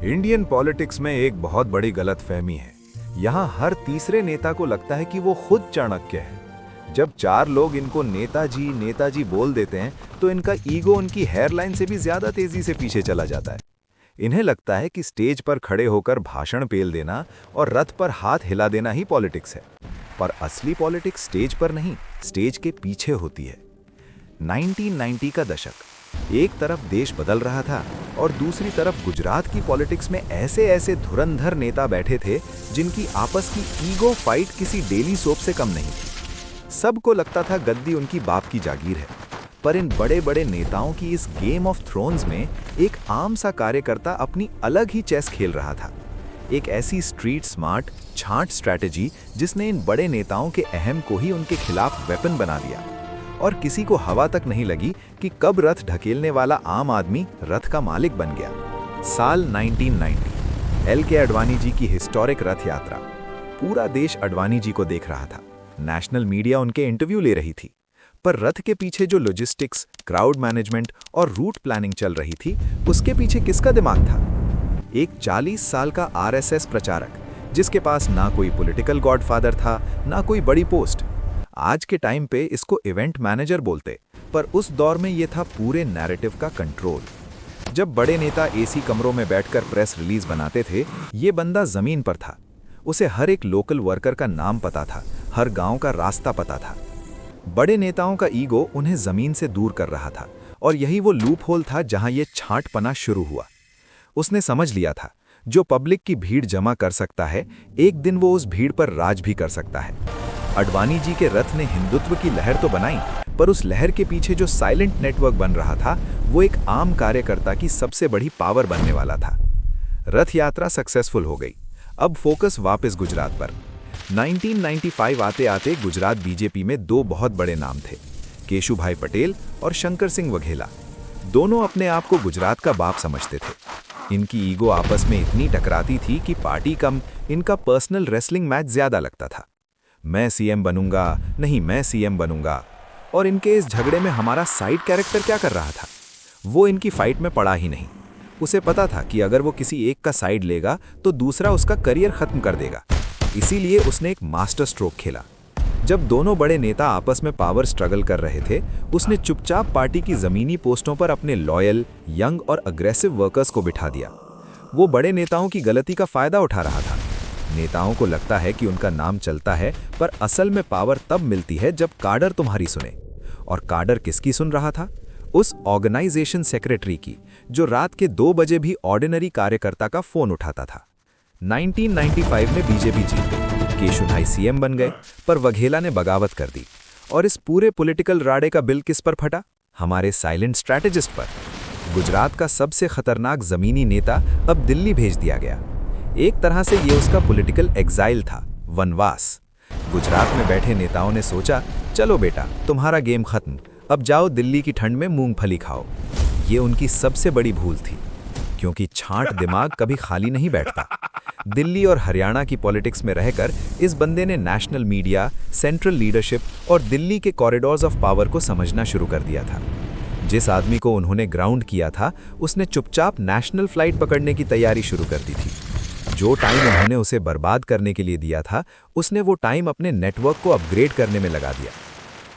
Indian politics में एक बहुत बड़ी गलतफहमी है। यहाँ हर तीसरे नेता को लगता है कि वो खुद चाणक्य है। जब चार लोग इनको नेताजी नेताजी बोल देते हैं तो इनका ईगो उनकी हेयरलाइन से भी ज्यादा तेजी से पीछे चला जाता है। इन्हें लगता है कि स्टेज पर खड़े होकर भाषण पेल देना और रथ पर हाथ हिला देना ही पॉलिटिक्स है। पर असली पॉलिटिक्स स्टेज पर नहीं, स्टेज के पीछे होती है। 1990 का दशक, एक तरफ देश बदल रहा था और दूसरी तरफ गुजरात की पॉलिटिक्स में ऐसे ऐसे धुरंधर नेता बैठे थे जिनकी आपस की ईगो फाइट किसी डेली सोप से कम नहीं थी। सबको लगता था गद्दी उनकी बाप की जागीर है। पर इन बड़े बड़े नेताओं की इस गेम ऑफ थ्रोन्स में एक आम सा कार्यकर्ता अपनी अलग ही चेस खेल रहा था। एक ऐसी स्ट्रीट स्मार्ट छांट स्ट्रैटेजी जिसने इन बड़े नेताओं के अहम को ही उनके खिलाफ वेपन बना दिया। और किसी को हवा तक नहीं लगी कि कब रथ ढकेलने वाला आम आदमी रथ का मालिक बन गया। साल 1990, एल.के. अडवाणी जी की हिस्टोरिक रथ यात्रा। पूरा देश अडवाणी जी को देख रहा था। नेशनल मीडिया उनके इंटरव्यू ले रही थी। पर रथ के पीछे जो लॉजिस्टिक्स, क्राउड मैनेजमेंट और रूट प्लानिंग चल रही थी, उसके पीछे किसका दिमाग था? एक 40 साल का आरएसएस प्रचारक जिसके पास ना कोई पॉलिटिकल गॉडफादर था, ना कोई बड़ी पोस्ट। आज के टाइम पे इसको इवेंट मैनेजर बोलते, पर उस दौर में ये था पूरे नैरेटिव का कंट्रोल। जब बड़े नेता एसी कमरों में बैठकर प्रेस रिलीज बनाते थे, ये बंदा जमीन पर था। उसे हर एक लोकल वर्कर का नाम पता था, हर गांव का रास्ता पता था। बड़े नेताओं का ईगो उन्हें जमीन से दूर कर रहा था और यही वो लूप होल था जहां ये छांटपना शुरू हुआ। उसने समझ लिया था, जो पब्लिक की भीड़ जमा कर सकता है, एक दिन वो उस भीड़ पर राज भी कर सकता है। अडवाणी जी के रथ ने हिंदुत्व की लहर तो बनाई, पर उस लहर के पीछे जो साइलेंट नेटवर्क बन रहा था, वो एक आम कार्यकर्ता की सबसे बड़ी पावर बनने वाला था। रथ यात्रा सक्सेसफुल हो गई। अब फोकस वापस गुजरात पर। 1995 आते आते गुजरात बीजेपी में दो बहुत बड़े नाम थे, केशुभाई पटेल और शंकर सिंह वघेला। दोनों अपने आप को गुजरात का बाप समझते थे। इनकी ईगो आपस में इतनी टकराती थी कि पार्टी कम, इनका पर्सनल रेसलिंग मैच ज्यादा लगता था। मैं सीएम बनूंगा, नहीं मैं सीएम बनूंगा। और इनके इस झगड़े में हमारा साइड कैरेक्टर क्या कर रहा था? वो इनकी फाइट में पड़ा ही नहीं। उसे पता था कि अगर वो किसी एक का साइड लेगा तो दूसरा उसका करियर खत्म कर देगा। इसीलिए उसने एक मास्टर स्ट्रोक खेला। जब दोनों बड़े नेता आपस में पावर स्ट्रगल कर रहे थे, उसने चुपचाप पार्टी की जमीनी पोस्टों पर अपने लॉयल, यंग और अग्रेसिव वर्कर्स को बिठा दिया। वो बड़े नेताओं की गलती का फायदा उठा रहा था। नेताओं को लगता है कि उनका नाम चलता है, पर असल में पावर तब मिलती है जब काडर तुम्हारी सुने। और काडर किसकी सुन रहा था? उस ऑर्गेनाइजेशन सेक्रेटरी की, जो रात के 2 बजे भी ऑर्डिनरी कार्यकर्ता का फोन उठाता था। 1995 में बीजेपी जीत गई, केशुभाई सीएम बन गए, पर वघेला ने बगावत कर दी। और इस पूरे पॉलिटिकल राड़े का बिल किस पर फटा? हमारे साइलेंट स्ट्रैटेजिस्ट पर। गुजरात का सबसे खतरनाक जमीनी नेता अब दिल्ली भेज दिया गया। एक तरह से ये उसका पॉलिटिकल एग्जाइल था, वनवास। गुजरात में बैठे नेताओं ने सोचा, चलो बेटा, तुम्हारा गेम खत्म, अब जाओ दिल्ली की ठंड में मूंगफली खाओ। ये उनकी सबसे बड़ी भूल थी, क्योंकि छांट दिमाग कभी खाली नहीं बैठता। दिल्ली और हरियाणा की पॉलिटिक्स में रहकर इस बंदे ने नेशनल मीडिया, सेंट्रल लीडरशिप और दिल्ली के कॉरिडोर्स ऑफ पावर को समझना शुरू कर दिया था। जिस आदमी को उन्होंने ग्राउंड किया था, उसने चुपचाप नेशनल फ्लाइट पकड़ने की तैयारी शुरू कर दी थी। जो टाइम उन्होंने उसे बर्बाद करने के लिए दिया था, उसने वो टाइम अपने नेटवर्क को अपग्रेड करने में लगा दिया।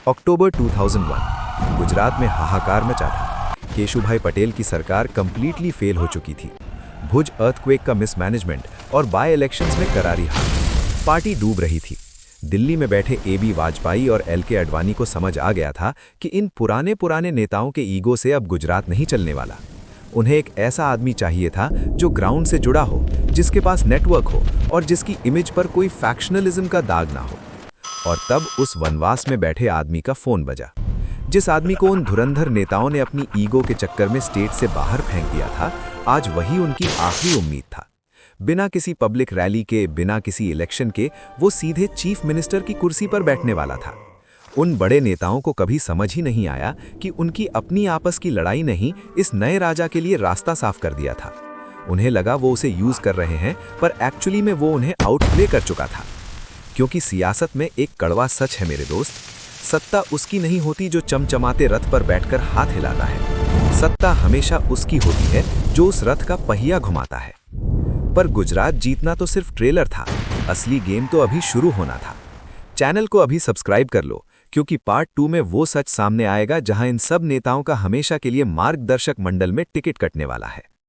अक्टूबर 2001, गुजरात में हाहाकार मचा था। केशुभाई पटेल की सरकार कंप्लीटली फेल हो चुकी थी। भुज अर्थक्वेक का मिसमैनेजमेंट और बाय इलेक्शंस में करारी हार। पार्टी डूब रही थी। दिल्ली में बैठे ए.बी. वाजपेयी और एल.के. अडवाणी को समझ आ गया था कि इन पुराने नेताओं के ईगो से अब गुजरात नहीं चलने वाला। उन्हें एक ऐसा आदमी चाहिए था जो ग्राउंड से जुड़ा हो, जिसके पास नेटवर्क हो और जिसकी इमेज पर कोई फैक्शनलिज्म का दाग ना हो। और तब उस वनवास में बैठे आदमी का फोन बजा। जिस आदमी को उन धुरंधर नेताओं ने अपनी ईगो के चक्कर में स्टेट से बाहर फेंक दिया था, आज वही उनकी आखिरी उम्मीद था। बिना किसी पब्लिक रैली के, बिना किसी इलेक्शन के, वो सीधे चीफ मिनिस्टर की कुर्सी पर बैठने वाला था। उन बड़े नेताओं को कभी समझ ही नहीं आया कि उनकी अपनी आपस की लड़ाई ने ही इस नए राजा के लिए रास्ता साफ कर दिया था। उन्हें लगा वो उसे यूज कर रहे हैं, पर एक्चुअली में वो उन्हें आउटप्ले कर चुका था। क्योंकि सियासत में एक कड़वा सच है मेरे दोस्त, सत्ता उसकी नहीं होती जो चमचमाते रथ पर बैठकर हाथ हिलाता है। सत्ता हमेशा उसकी होती है जो उस रथ का पहिया घुमाता है। पर गुजरात जीतना तो सिर्फ ट्रेलर था, असली गेम तो अभी शुरू होना था। चैनल को अभी सब्सक्राइब कर लो, क्योंकि पार्ट 2 में वो सच सामने आएगा जहां इन सब नेताओं का हमेशा के लिए मार्गदर्शक मंडल में टिकट कटने वाला है।